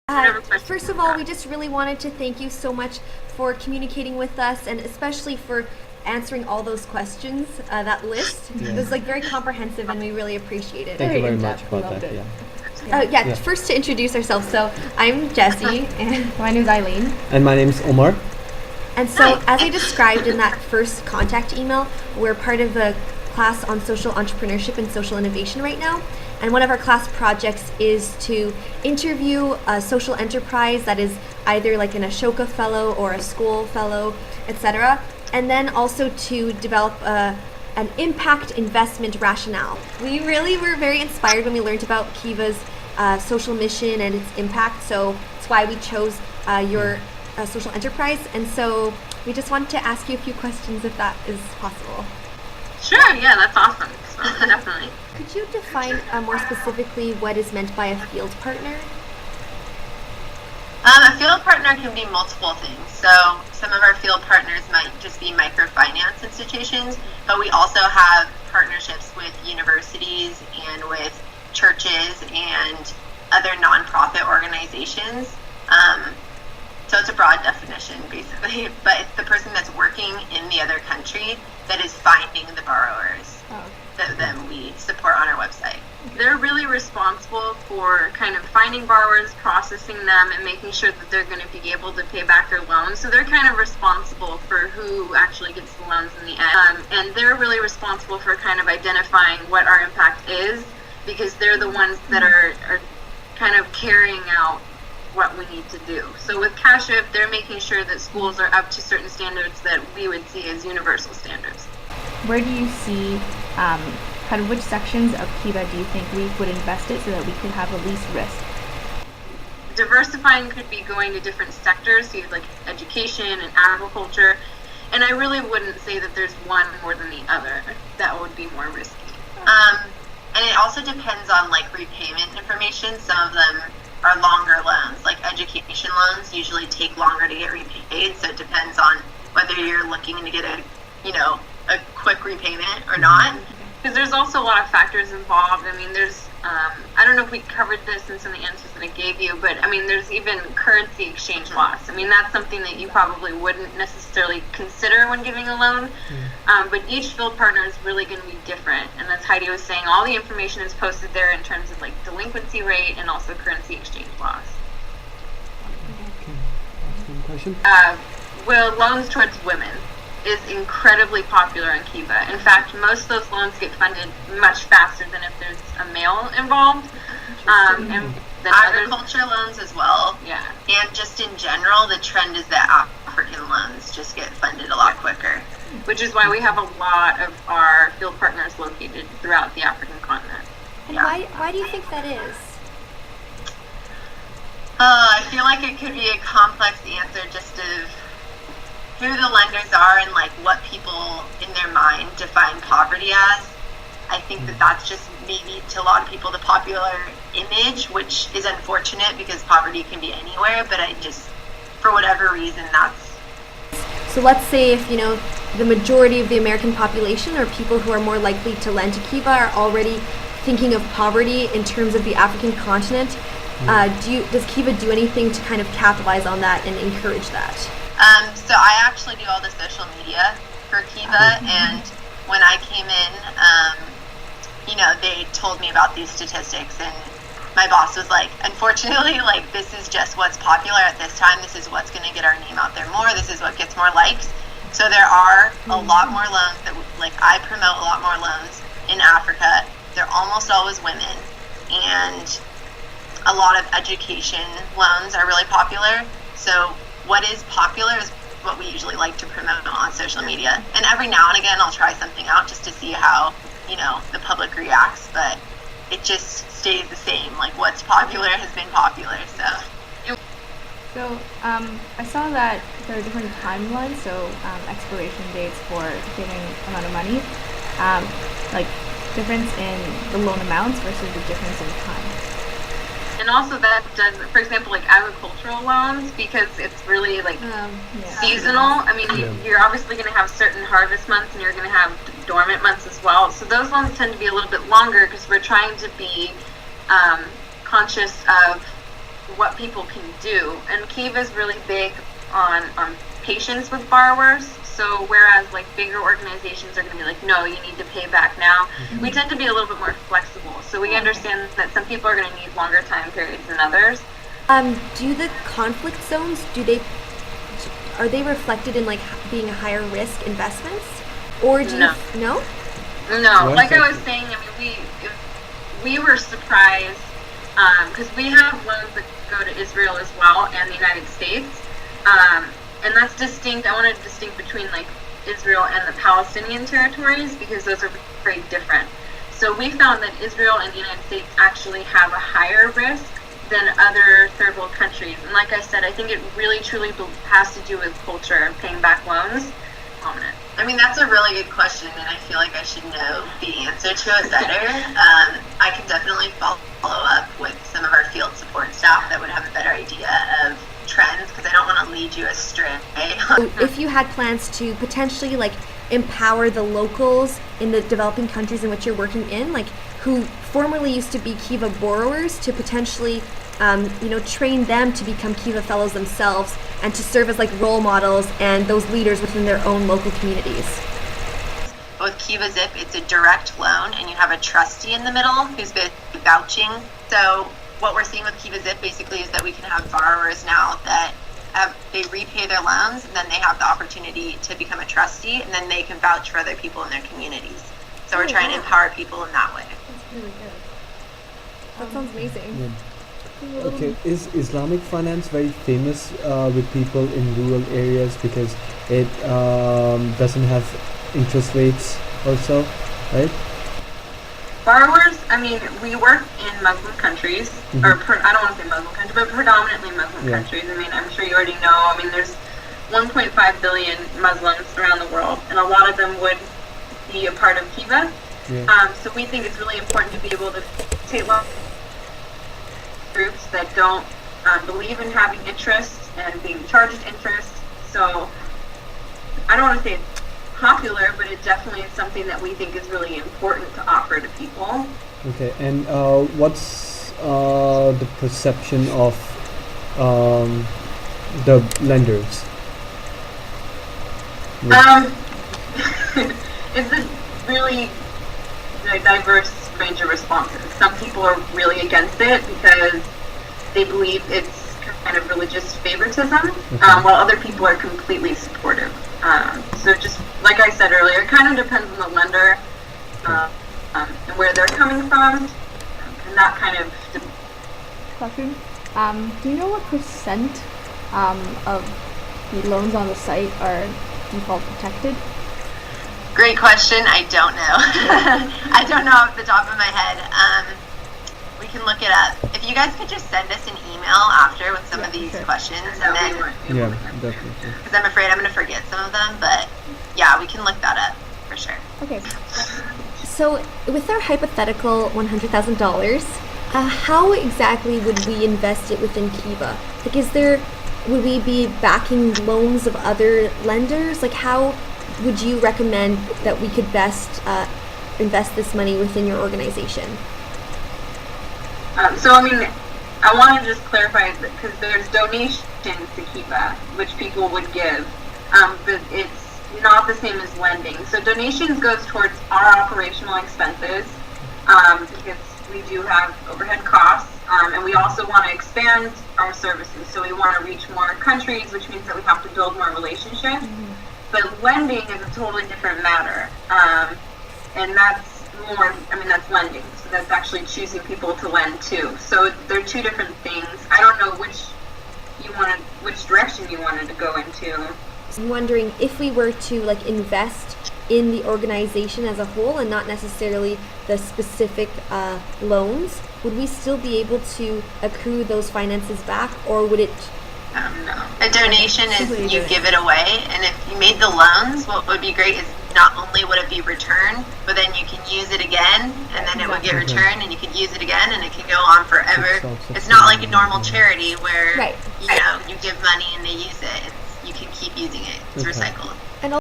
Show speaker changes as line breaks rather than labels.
First of all, we just really wanted to thank you so much for communicating with us, and especially for answering all those questions. That list
Yeah.
it was like very comprehensive, and we really appreciate it.
Thank you very
in-depth.
much about
Loved
that.
it.
Yeah.
Yeah,
Yeah.
first to introduce ourselves. So I'm Jessie, and
My name's Eileen.
And my name's Omar.
so as I described in that first contact email, we're part of a class on social entrepreneurship and social innovation right now. And one of our class projects is to interview a social enterprise that is either like an Ashoka Fellow or a school fellow, etc. And then also to develop an impact investment rationale. We really were very inspired when we learned about Kiva's social mission and its impact, so that's why we chose your social enterprise. And so we just wanted to ask you a few questions if that is possible.
Sure, yeah, that's awesome. So, definitely.
Could you define more specifically what is meant by a field partner?
A field partner can be multiple things. So some of our field partners might just be microfinance institutions, but we also have partnerships with universities and with churches and other nonprofit organizations. So it's a broad definition, basically, but it's the person that's working in the other country that is finding the borrowers that then we support on our website.
They're really responsible for kind of finding borrowers, processing them, and making sure that they're going to be able to pay back their loans. So they're kind of responsible for who actually gets the loans in the end. And they're really responsible for kind of identifying what our impact is, because they're the ones that are kind of carrying out what we need to do. So with Cashift, they're making sure that schools are up to certain standards that we would see as universal standards.
Where do you see, kind of which sections of Kiva do you think we would invest it so that we could have the least risk?
Diversifying could be going to different sectors, so you have like education and agriculture, and I really wouldn't say that there's one more than the other. That would be more risky.
And it also depends on like repayment information. Some of them are longer loans, like education loans usually take longer to get repaid, so it depends on whether you're looking to get a quick repayment or not.
Because there's also a lot of factors involved. I mean, there's, I don't know if we covered this in some of the answers that I gave you, but I mean, there's even currency exchange loss. I mean, that's something that you probably wouldn't necessarily consider when giving a loan. But each field partner is really going to be different. And as Heidi was saying, all the information is posted there in terms of like delinquency rate and also currency exchange loss.
Question?
Well, loans towards women is incredibly popular in Kiva. In fact, most of those loans get funded much faster than if there's a male involved. And then
Agriculture loans as well.
Yeah.
And just in general, the trend is that African loans just get funded a lot quicker.
Which is why we have a lot of our field partners located throughout the African continent.
And why do you think that is?
I feel like it could be a complex answer just of who the lenders are and like what people in their mind define poverty as. I think that that's just maybe to a lot of people the popular image, which is unfortunate because poverty can be anywhere, but I just, for whatever reason, that's...
So let's say if, the majority of the American population or people who are more likely to lend to Kiva are already thinking of poverty in terms of the African continent, does Kiva do anything to kind of capitalize on that and encourage that?
So I actually do all the social media for Kiva, and when I came in, they told me about these statistics, and my boss was like, unfortunately, like, this is just what's popular at this time. This is what's going to get our name out there more. This is what gets more likes. So there are a lot more loans that, like, I promote a lot more loans in Africa. They're almost always women, and a lot of education loans are really popular. So what is popular is what we usually like to promote on social media. And every now and again, I'll try something out just to see how, the public reacts, but it just stays the same. Like, what's popular has been popular,
So I saw that there are different timelines, so expiration dates for giving amount of money, like difference in the loan amounts versus the difference in time.
And also that does, for example, like agricultural loans, because it's really like seasonal. I mean, you're obviously going to have certain harvest months and you're going to have dormant months as well. So those loans tend to be a little bit longer because we're trying to be conscious of what people can do. And Kiva is really big on patience with borrowers. So whereas like bigger organizations are going to be like, no, you need to pay back now, we tend to be a little bit more flexible. So we understand that some people are going to need longer time periods than others.
Do the conflict zones, are they reflected in like being higher risk investments? Or do
No.
you, no?
No,
What?
like I was saying, I mean, we were surprised because we have loans that go to Israel as well and the United States, and that's distinct. I want to distinct between like Israel and the Palestinian territories because those are very different. So we found that Israel and the United States actually have a higher risk than other third world countries. And like I said, I think it really truly has to do with culture and paying back loans.
I mean, that's a really good question, and I feel like I should know the answer to it better. I can definitely follow up with some of our field support staff that would have a better idea of trends, because I don't want to lead you astray.
If you had plans to potentially like empower the locals in the developing countries in which you're working in, like who formerly used to be Kiva borrowers, to potentially train them to become Kiva fellows themselves and to serve as like role models and those leaders within their own local communities.
With Kiva Zip, it's a direct loan, and you have a trustee in the middle who's been vouching. So what we're seeing with Kiva Zip basically is that we can have borrowers now that they repay their loans, and then they have the opportunity to become a trustee, and then they can vouch for other people in their communities. So we're trying to empower people in that way.
That's really good. That sounds amazing.
Yeah. Okay, is Islamic finance very famous with people in rural areas because it doesn't have interest rates or so, right?
Borrowers, I mean, we work in Muslim countries, or I don't want to say Muslim countries, but predominantly Muslim countries. I mean, I'm sure you already know. I mean, there's 1.5 billion Muslims around the world, and a lot of them would be a part of Kiva.
Yeah.
So we think it's really important to be able to take loans groups that don't believe in having interest and being charged interest. So I don't want to say it's popular, but it definitely is something that we think is really important to offer to people.
Okay, and what's the perception of the lenders?
It's a really diverse range of responses. Some people are really against it because they believe it's kind of religious favoritism, while other people are completely supportive. So just like I said earlier, it kind of depends on the lender and where they're coming from, and that kind of.
Question. Do you know what percent of the loans on the site are default protected?
Great question. I don't know. I don't know off the top of my head. We can look it up. If you guys could just send us an email after with some of these questions, and then,
Yeah, definitely.
because I'm afraid I'm going to forget some of them, but yeah, we can look that up for sure.
Okay.
So with our hypothetical $100,000, how exactly would we invest it within Kiva? Like, would we be backing loans of other lenders? Like, how would you recommend that we could best invest this money within your organization?
So I mean, I want to just clarify because there's donations to Kiva, which people would give, but it's not the same as lending. So donations goes towards our operational expenses because we do have overhead costs, and we also want to expand our services. So we want to reach more countries, which means that we have to build more relationships. But lending is a totally different matter, and that's that's lending. So that's actually choosing people to lend to. So they're two different things. I don't know which direction you wanted to go into.
I'm wondering if we were to like invest in the organization as a whole and not necessarily the specific loans, would we still be able to accrue those finances back, or would it?
No. A donation is you give it away, and if you made the loans, what would be great is not only would it be returned, but then you can use it again, and then it would get returned, and you could use it again, and it could go on forever. It's not like a normal charity where you give money and they use it. You can keep using it. It's recycled.